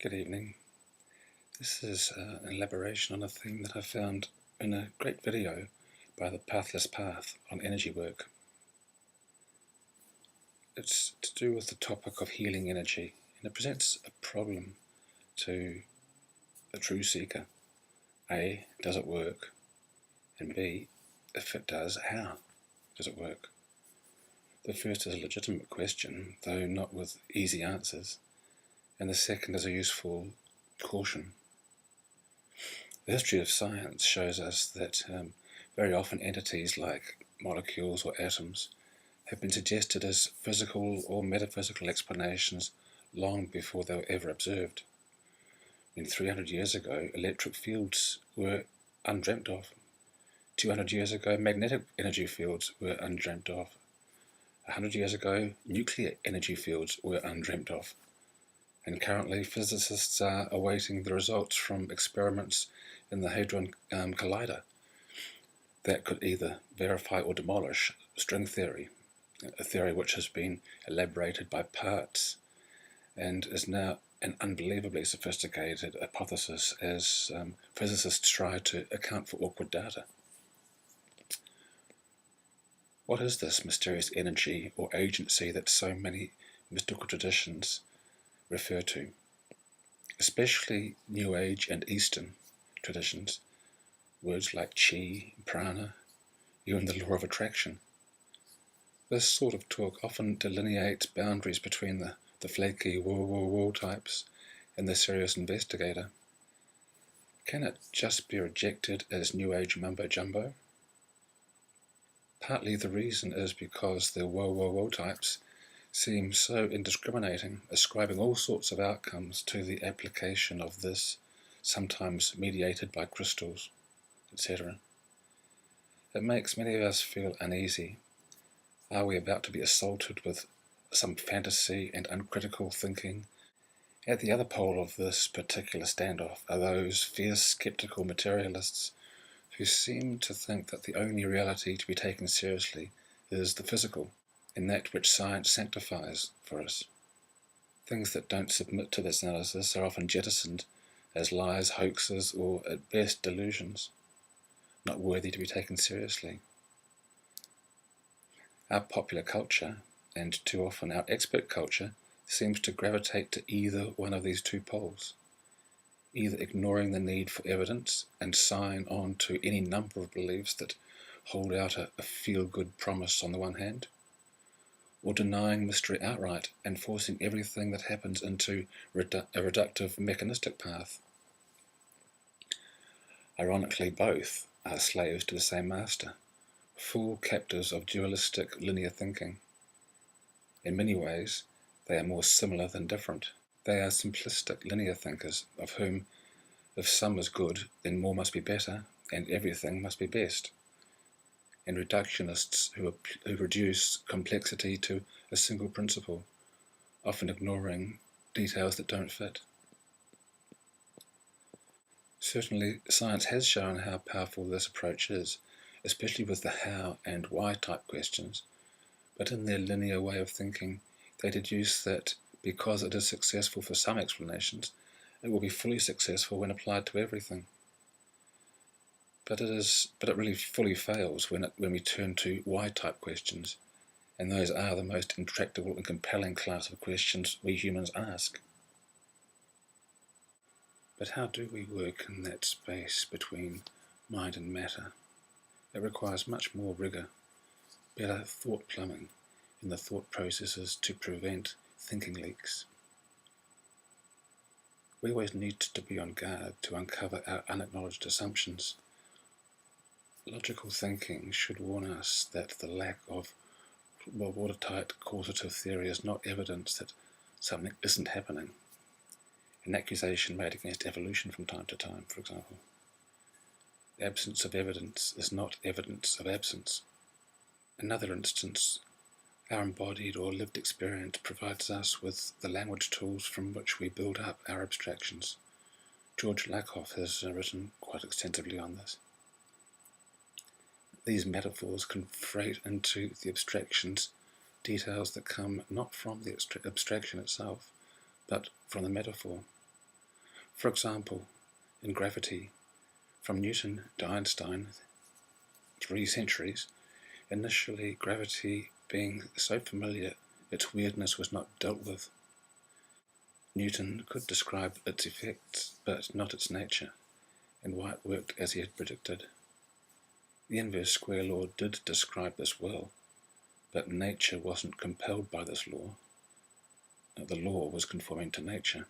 Good evening. This is an elaboration on a theme that I found in a great video by the Pathless Path on energy work. It's to do with the topic of healing energy, and it presents a problem to the true seeker. A, does it work? And B, if it does, how does it work? The first is a legitimate question, though not with easy answers, and the second is a useful caution. The history of science shows us that very often entities like molecules or atoms have been suggested as physical or metaphysical explanations long before they were ever observed. 300 years ago, electric fields were undreamt of. 200 years ago, magnetic energy fields were undreamt of. 100 years ago, nuclear energy fields were undreamt of. And currently, physicists are awaiting the results from experiments in the Hadron Collider that could either verify or demolish string theory, a theory which has been elaborated by parts and is now an unbelievably sophisticated hypothesis as physicists try to account for awkward data. What is this mysterious energy or agency that so many mystical traditions refer to, especially New Age and Eastern traditions? Words like chi, prana, even the law of attraction. This sort of talk often delineates boundaries between the flaky woo-woo-woo types and the serious investigator. Can it just be rejected as New Age mumbo-jumbo? Partly the reason is because the woo-woo-woo types seem so indiscriminating, ascribing all sorts of outcomes to the application of this, sometimes mediated by crystals, etc. It makes many of us feel uneasy. Are we about to be assaulted with some fantasy and uncritical thinking? At the other pole of this particular standoff are those fierce skeptical materialists who seem to think that the only reality to be taken seriously is the physical, and that which science sanctifies for us. Things that don't submit to this analysis are often jettisoned as lies, hoaxes, or at best delusions, not worthy to be taken seriously. Our popular culture, and too often our expert culture, seems to gravitate to either one of these two poles, either ignoring the need for evidence and sign on to any number of beliefs that hold out a feel-good promise on the one hand, or denying mystery outright and forcing everything that happens into a reductive mechanistic path. Ironically, both are slaves to the same master, full captives of dualistic linear thinking. In many ways, they are more similar than different. They are simplistic linear thinkers, of whom, if some is good, then more must be better, and everything must be best. And reductionists who reduce complexity to a single principle, often ignoring details that don't fit. Certainly, science has shown how powerful this approach is, especially with the how and why type questions, but in their linear way of thinking, they deduce that because it is successful for some explanations, it will be fully successful when applied to everything. But it really fully fails when we turn to why-type questions, and those are the most intractable and compelling class of questions we humans ask. But how do we work in that space between mind and matter? It requires much more rigor, better thought plumbing in the thought processes to prevent thinking leaks. We always need to be on guard to uncover our unacknowledged assumptions. Logical thinking should warn us that the lack of watertight causative theory is not evidence that something isn't happening. An accusation made against evolution from time to time, for example. The absence of evidence is not evidence of absence. Another instance, our embodied or lived experience provides us with the language tools from which we build up our abstractions. George Lakoff has written quite extensively on this. These metaphors can freight into the abstractions details that come not from the abstraction itself, but from the metaphor. For example, in gravity, from Newton to Einstein, 3 centuries, initially gravity being so familiar its weirdness was not dealt with. Newton could describe its effects, but not its nature, and why it worked as he had predicted. The inverse square law did describe this well, but nature wasn't compelled by this law. The law was conforming to nature.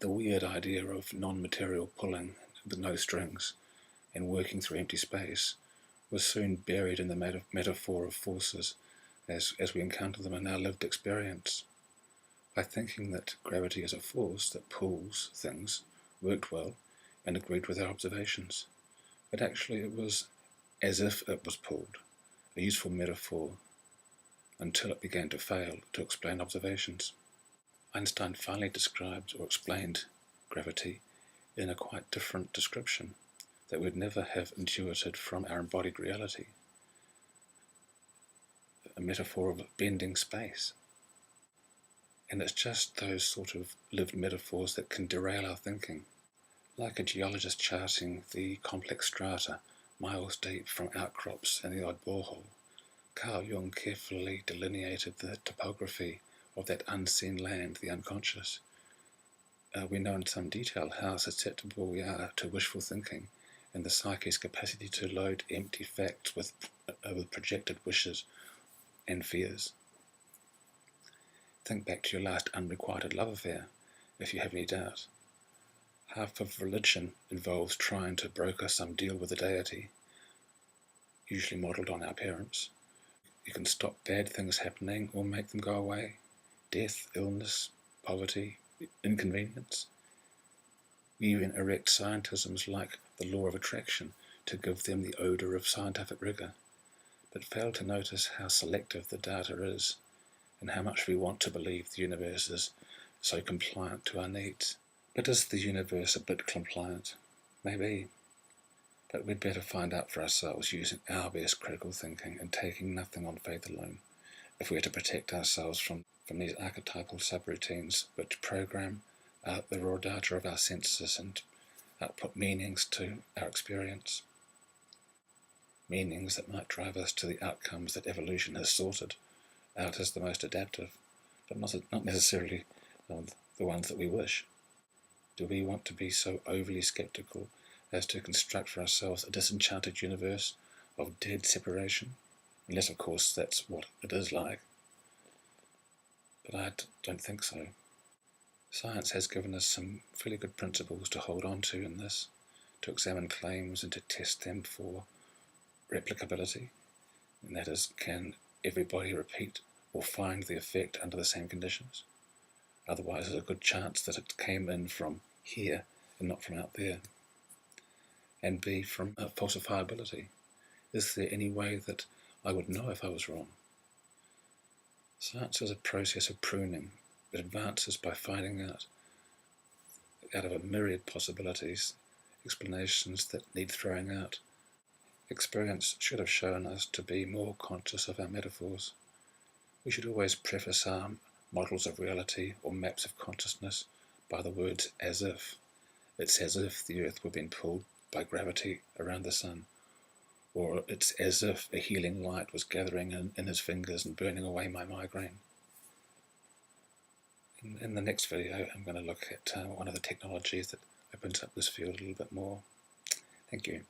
The weird idea of non-material pulling with no strings and working through empty space was soon buried in the metaphor of forces as we encounter them in our lived experience. By thinking that gravity is a force that pulls things worked well and agreed with our observations. But actually it was as if it was pulled, a useful metaphor, until it began to fail to explain observations. Einstein finally described or explained gravity in a quite different description that we'd never have intuited from our embodied reality, a metaphor of bending space. And it's just those sort of lived metaphors that can derail our thinking. Like a geologist charting the complex strata miles deep from outcrops and the odd borehole, Carl Jung carefully delineated the topography of that unseen land, the unconscious. We know in some detail how susceptible we are to wishful thinking and the psyche's capacity to load empty facts with projected wishes and fears. Think back to your last unrequited love affair, if you have any doubt. Half of religion involves trying to broker some deal with the deity, usually modelled on our parents. You can stop bad things happening or make them go away. Death, illness, poverty, inconvenience. We even erect scientisms like the law of attraction to give them the odour of scientific rigour, but fail to notice how selective the data is and how much we want to believe the universe is so compliant to our needs. But is the universe a bit compliant? Maybe. But we'd better find out for ourselves using our best critical thinking and taking nothing on faith alone, if we're to protect ourselves from these archetypal subroutines which program out the raw data of our senses and output meanings to our experience. Meanings that might drive us to the outcomes that evolution has sorted out as the most adaptive, but not necessarily the ones that we wish. Do we want to be so overly sceptical as to construct for ourselves a disenchanted universe of dead separation? Unless, of course, that's what it is like. But I don't think so. Science has given us some fairly good principles to hold on to in this, to examine claims and to test them for replicability. And that is, can everybody repeat or find the effect under the same conditions? Otherwise, there's a good chance that it came in from here and not from out there. And B, from falsifiability. Is there any way that I would know if I was wrong? Science is a process of pruning. It advances by finding out of a myriad possibilities, explanations that need throwing out. Experience should have shown us to be more conscious of our metaphors. We should always preface our models of reality or maps of consciousness by the words as if. It's as if the earth were being pulled by gravity around the sun, or it's as if a healing light was gathering in his fingers and burning away my migraine. In the next video, I'm going to look at one of the technologies that opens up this field a little bit more. Thank you.